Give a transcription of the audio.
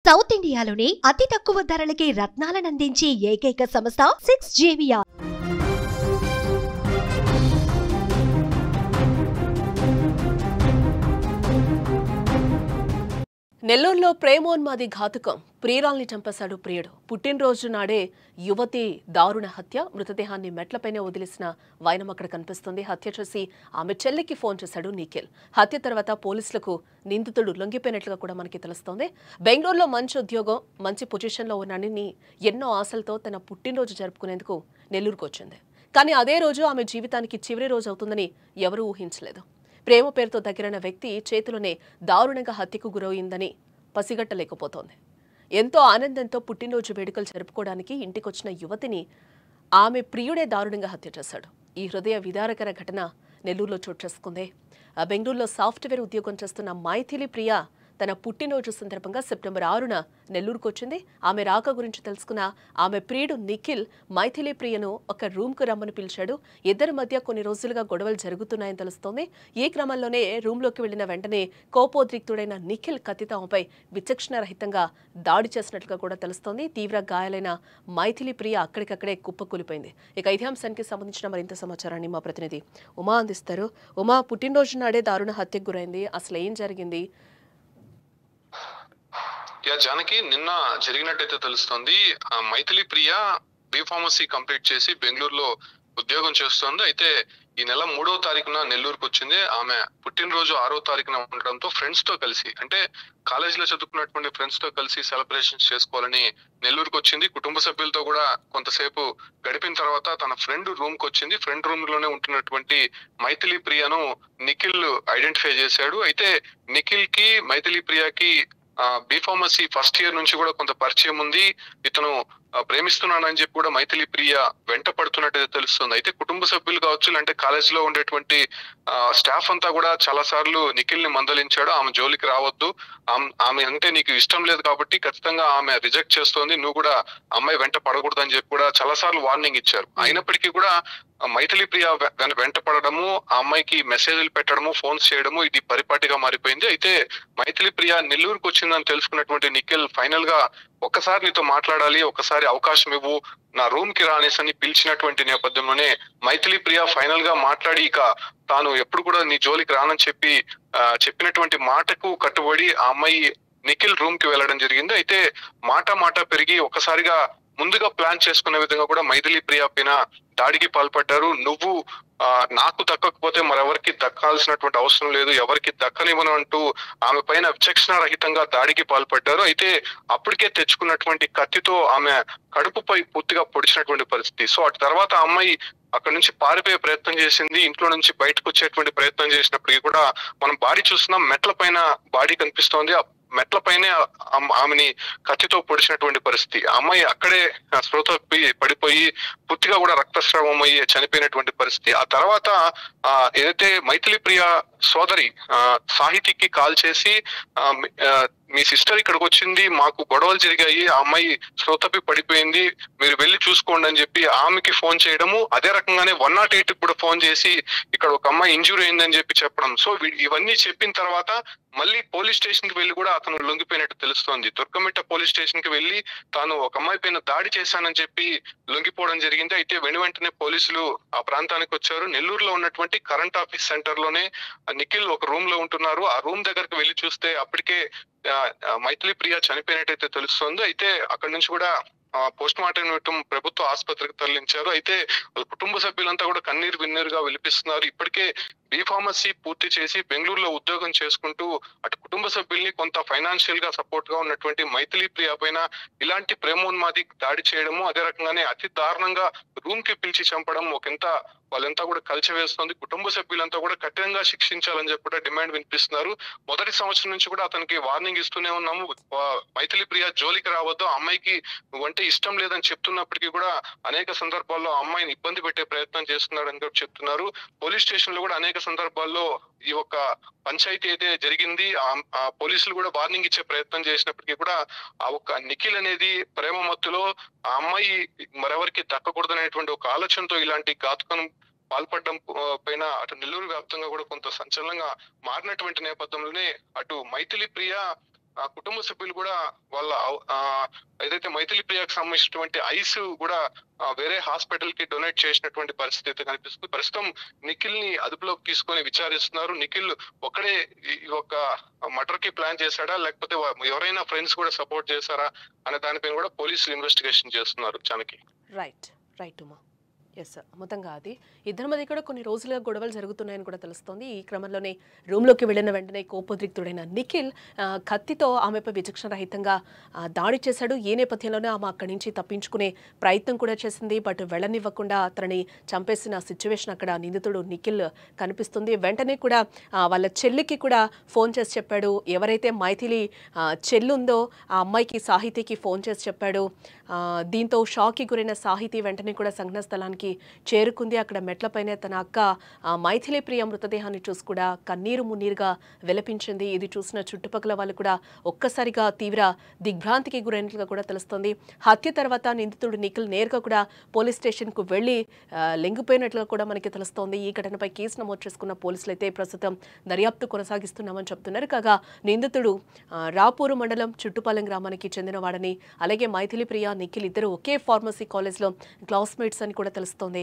South ఇండియాలోనే అతి తక్కువ ధరలకి రత్నాలనందించే ఏకైక సంస్థ 6JVR. నెల్లూరులో ప్రేమోన్మాది ఘాతుకం. ప్రియురాల్ని చంపేశాడు ప్రియుడు. పుట్టినరోజు నాడే యువతి దారుణ హత్య. మృతదేహాన్ని మెట్లపైనే వదిలేసిన వైనం అక్కడ కనిపిస్తుంది. హత్య చేసి ఆమె చెల్లికి ఫోన్ చేశాడు నిఖిల్. హత్య తర్వాత పోలీసులకు నిందితుడు లొంగిపోయినట్లుగా కూడా మనకి తెలుస్తోంది. బెంగళూరులో మంచి ఉద్యోగం, మంచి పొజిషన్లో ఉన్నానని ఎన్నో ఆశలతో తన పుట్టినరోజు జరుపుకునేందుకు నెల్లూరుకు వచ్చింది. కానీ అదే రోజు ఆమె జీవితానికి చివరి రోజు అవుతుందని ఎవరూ ఊహించలేదు. ప్రేమ పేరుతో దగ్గరైన వ్యక్తి చేతిలోనే దారుణంగా హత్యకు గురయిందని పసిగట్టలేకపోతోంది. ఎంతో ఆనందంతో పుట్టినరోజు వేడుకలు జరుపుకోవడానికి ఇంటికొచ్చిన యువతిని ఆమె ప్రియుడే దారుణంగా హత్య చేశాడు. ఈ హృదయ విదారకర ఘటన నెల్లూరులో చోటు చేసుకుంది. బెంగళూరులో సాఫ్ట్వేర్ ఉద్యోగం చేస్తున్న మైథిలి ప్రియ తన పుట్టినరోజు సందర్భంగా సెప్టెంబర్ 6న నెల్లూరుకు వచ్చింది. ఆమె రాక గురించి తెలుసుకున్న ఆమె ప్రియుడు నిఖిల్ మైథిలి ప్రియను ఒక రూమ్కు రమ్మని పిలిచాడు. ఇద్దరి మధ్య కొన్ని రోజులుగా గొడవలు జరుగుతున్నాయని తెలుస్తోంది. ఈ క్రమంలోనే రూమ్లోకి వెళ్లిన వెంటనే కోపోద్రిక్తుడైన నిఖిల్ కత్తితో ఆమెపై విచక్షణరహితంగా దాడి చేసినట్లుగా కూడా తెలుస్తోంది. తీవ్ర గాయాలైన మైథిలి ప్రియ అక్కడికక్కడే కుప్పకూలిపోయింది. ఇక ఇదే అంశానికి సంబంధించిన మరింత సమాచారాన్ని మా ప్రతినిధి ఉమా అందిస్తారు. ఉమా, పుట్టినరోజు నాడే దారుణ హత్యకు గురైంది. అసలు ఏం జరిగింది? జానకి, నిన్న జరిగినట్టయితే తెలుస్తోంది. మైథిలి ప్రియ బి.ఫార్మసీ కంప్లీట్ చేసి బెంగళూరులో ఉద్యోగం చేస్తోంది. అయితే ఈ నెల 3వ తారీఖున నెల్లూరుకు వచ్చింది. ఆమె పుట్టినరోజు 6వ తారీఖున ఉండడంతో ఫ్రెండ్స్ తో కలిసి, అంటే కాలేజీలో చదువుకున్నటువంటి ఫ్రెండ్స్ తో కలిసి సెలబ్రేషన్స్ చేసుకోవాలని నెల్లూరుకు వచ్చింది. కుటుంబ సభ్యులతో కూడా కొంతసేపు గడిపిన తర్వాత తన ఫ్రెండ్ రూమ్ కు వచ్చింది. ఫ్రెండ్ రూమ్ లోనే ఉంటున్నటువంటి మైథిలి ప్రియను నిఖిల్ ఐడెంటిఫై చేశాడు. అయితే నిఖిల్ కి మైథిలి ప్రియకి బి.ఫార్మసీ ఫస్ట్ ఇయర్ నుంచి కూడా కొంత పరిచయం ఉంది. ఇతను ప్రేమిస్తున్నానని చెప్పి కూడా మైథిలి ప్రియ వెంట పడుతున్నట్టు తెలుస్తుంది. అయితే కుటుంబ సభ్యులు కావచ్చు, అంటే కాలేజ్ లో ఉండేటువంటి స్టాఫ్ అంతా కూడా చాలా సార్లు నిఖిల్ ని మందలించాడు. ఆమె జోలికి రావద్దు, ఆమె అంటే నీకు ఇష్టం లేదు కాబట్టి ఖచ్చితంగా ఆమె రిజెక్ట్ చేస్తోంది, నువ్వు కూడా అమ్మాయి వెంట పడకూడదు అని చెప్పి కూడా చాలా సార్లు వార్నింగ్ ఇచ్చారు. అయినప్పటికీ కూడా మైథిలి ప్రియ వెంట పడడము, ఆ అమ్మాయికి మెసేజ్లు పెట్టడము, ఫోన్స్ చేయడము ఇది పరిపాటిగా మారిపోయింది. అయితే మైథిలి ప్రియ నెల్లూరుకు వచ్చిందని తెలుసుకున్నటువంటి నిఖిల్ ఫైనల్ గా ఒక్కసారి నీతో మాట్లాడాలి, ఒక్కసారి అవకాశం ఇవ్వు, నా రూమ్ కి రానేసని పిలిచినటువంటి నేపథ్యంలోనే మైథిలి ప్రియ ఫైనల్ గా మాట్లాడి ఇక తాను ఎప్పుడు కూడా నీ జోలికి రానని చెప్పినటువంటి మాటకు కట్టుబడి ఆ అమ్మాయి నిఖిల్ రూమ్ కి వెళ్ళడం జరిగింది. అయితే మాట పెరిగి ఒక్కసారిగా ముందుగా ప్లాన్ చేసుకునే విధంగా కూడా మైథిలి ప్రియ పైన దాడికి పాల్పడ్డారు. నువ్వు నాకు దక్కకపోతే మరెవరికి దక్కాల్సినటువంటి అవసరం లేదు, ఎవరికి దక్కనివ్వను అంటూ ఆమె పైన విచక్షణ రహితంగా దాడికి పాల్పడ్డారు. అయితే అప్పటికే తెచ్చుకున్నటువంటి కత్తితో ఆమె కడుపుపై పూర్తిగా పొడిచినటువంటి పరిస్థితి. సో అటు తర్వాత ఆ అమ్మాయి అక్కడ నుంచి పారిపోయే ప్రయత్నం చేసింది. ఇంట్లో నుంచి బయటకు వచ్చేటువంటి ప్రయత్నం చేసినప్పటికీ కూడా మనం బాడీ చూస్తున్నాం, మెట్ల పైన బాడీ కనిపిస్తోంది. మెట్లపైనే ఆమెని కత్తితో పొడిచినటువంటి పరిస్థితి. ఆ అమ్మాయి అక్కడే స్పృహ పడిపోయి పూర్తిగా కూడా రక్తస్రావం అయ్యి చనిపోయినటువంటి పరిస్థితి. ఆ తర్వాత ఏదైతే మైథిలి ప్రియ సోదరి సాహితికి కాల్ చేసి మీ సిస్టర్ ఇక్కడికి వచ్చింది, మాకు గొడవలు జరిగాయి, ఆ అమ్మాయి స్పృహ పడిపోయింది, మీరు వెళ్ళి చూసుకోండి అని చెప్పి ఆమెకి ఫోన్ చేయడము, అదే రకంగానే 108 కూడా ఫోన్ చేసి ఇక్కడ ఒక అమ్మాయి ఇంజూరీ అయిందని చెప్పడం. సో ఇవన్నీ చెప్పిన తర్వాత మళ్ళీ పోలీస్ స్టేషన్ కి వెళ్ళి కూడా అతను లొంగిపోయినట్టు తెలుస్తోంది. దుర్గమిట్ట పోలీస్ స్టేషన్ కి వెళ్ళి తాను ఒక అమ్మాయి పైన దాడి చేశానని చెప్పి లొంగిపోవడం జరిగింది. అయితే వెంటనే పోలీసులు ఆ ప్రాంతానికి వచ్చారు. నెల్లూరులో ఉన్నటువంటి కరెంట్ ఆఫీస్ సెంటర్ లోనే నిఖిల్ ఒక రూమ్ లో ఉంటున్నారు. ఆ రూమ్ దగ్గరకు వెళ్ళి చూస్తే అప్పటికే మైథిలి ప్రియ చనిపోయినట్టయితే తెలుస్తోంది. అయితే అక్కడి నుంచి కూడా పోస్ట్ మార్టం నిమిత్తం ప్రభుత్వ ఆసుపత్రికి తరలించారు. అయితే కుటుంబ సభ్యులంతా కూడా కన్నీరు విన్నీరుగా విలిపిస్తున్నారు. ఇప్పటికే బి.ఫార్మసీ పూర్తి చేసి బెంగళూరులో ఉద్యోగం చేసుకుంటూ అటు కుటుంబ సభ్యుల్ని కొంత ఫైనాన్షియల్ గా సపోర్ట్ గా ఉన్నటువంటి మైథిలి ప్రియ పైన ఇలాంటి ప్రేమోన్మాది దాడి చేయడము, అదే రకంగానే అతి దారుణంగా రూమ్ కి పిలిచి చంపడం వాళ్ళంతా కూడా కలిసివేస్తుంది. కుటుంబ సభ్యులంతా కూడా కఠినంగా శిక్షించాలని చెప్పి కూడా డిమాండ్ వినిపిస్తున్నారు. మొదటి సంవత్సరం నుంచి కూడా అతనికి వార్నింగ్ ఇస్తూనే ఉన్నాము, మైథిలి ప్రియ జోలికి రావద్దు, అమ్మాయికి నువ్వంటే ఇష్టం లేదని చెప్తున్నప్పటికీ కూడా అనేక సందర్భాల్లో అమ్మాయిని ఇబ్బంది పెట్టే ప్రయత్నం చేస్తున్నారని కూడా చెప్తున్నారు. పోలీస్ స్టేషన్ లో కూడా అనేక సందర్భాల్లో ఈ యొక్క పంచాయతీ అయితే జరిగింది. ఆ పోలీసులు కూడా వార్నింగ్ ఇచ్చే ప్రయత్నం చేసినప్పటికీ కూడా ఆ ఒక్క నిఖిల్ అనేది ప్రేమ మత్తులో ఆ అమ్మాయి మరెవరికి దక్కకూడదనేటువంటి ఒక ఆలోచనతో ఇలాంటి ఘాతుకం పాల్పడడం పైన అటు నెల్లూరు వ్యాప్తంగా కూడా కొంత సంచలనంగా మారినటువంటి నేపథ్యంలోనే అటు మైథిలి ప్రియ ఆ కుటుంబ సభ్యులు కూడా వాళ్ళ ఏదైతే మైథిలి ప్రియకు సంబంధించినటువంటి ఐస్ కూడా వేరే హాస్పిటల్ కి డొనేట్ చేసినటువంటి పరిస్థితి అయితే కనిపిస్తుంది. ప్రస్తుతం నిఖిల్ ని అదుపులోకి తీసుకొని విచారిస్తున్నారు. నిఖిల్ ఒక్కడే ఈ ఒక మర్డర్ కి ప్లాన్ చేశాడా, లేకపోతే ఎవరైనా ఫ్రెండ్స్ కూడా సపోర్ట్ చేశారా అనే దానిపైన కూడా పోలీసులు ఇన్వెస్టిగేషన్ చేస్తున్నారు. చానకి రైట్ ఉమా. ఎస్, మొత్తంగా అది ఇద్దరి మధ్య కూడా కొన్ని రోజులుగా గొడవలు జరుగుతున్నాయని కూడా తెలుస్తోంది. ఈ క్రమంలోనే రూమ్లోకి వెళ్ళిన వెంటనే కోపోద్రిక్తుడైన నిఖిల్ కత్తితో ఆమెపై విచక్షణరహితంగా దాడి చేశాడు. ఈ నేపథ్యంలోనే ఆమె అక్కడి నుంచి తప్పించుకునే ప్రయత్నం కూడా చేసింది. బట్ వెళ్ళనివ్వకుండా అతనిని చంపేసిన సిచ్యువేషన్ అక్కడ నిందితుడు నిఖిల్ కనిపిస్తుంది. వెంటనే కూడా వాళ్ళ చెల్లికి కూడా ఫోన్ చేసి చెప్పాడు. ఎవరైతే మైథిలి చెల్లుందో ఆ అమ్మాయికి సాహితీకి ఫోన్ చేసి చెప్పాడు. దీంతో షాక్కి గురైన సాహితీ వెంటనే కూడా సంఘటన స్థలానికి చేరుకుంది. అక్కడ మెట్లపైనే తన అక్క మైథిలి ప్రియ మృతదేహాన్ని చూసి కూడా కన్నీరు మున్నీరుగా విలపించింది. ఇది చూసిన చుట్టుపక్కల వాళ్ళు కూడా ఒక్కసారిగా తీవ్ర దిగ్భ్రాంతికి గురైనట్లుగా కూడా తెలుస్తోంది. హత్య తర్వాత నిందితుడు నిఖిల్ నేరుగా కూడా పోలీస్ స్టేషన్కు వెళ్లి లొంగిపోయినట్లుగా కూడా మనకి తెలుస్తోంది. ఈ ఘటనపై కేసు నమోదు చేసుకున్న పోలీసులు అయితే ప్రస్తుతం దర్యాప్తు కొనసాగిస్తున్నామని చెప్తున్నారు. కాగా నిందితుడు రాపూరు మండలం చుట్టుపాలెం గ్రామానికి చెందినవాడని, అలాగే మైథిలి ప్రియ నిఖిల్ ఇద్దరు ఒకే ఫార్మసీ కాలేజ్లో క్లాస్మేట్స్ అని కూడా తెలుస్తోంది.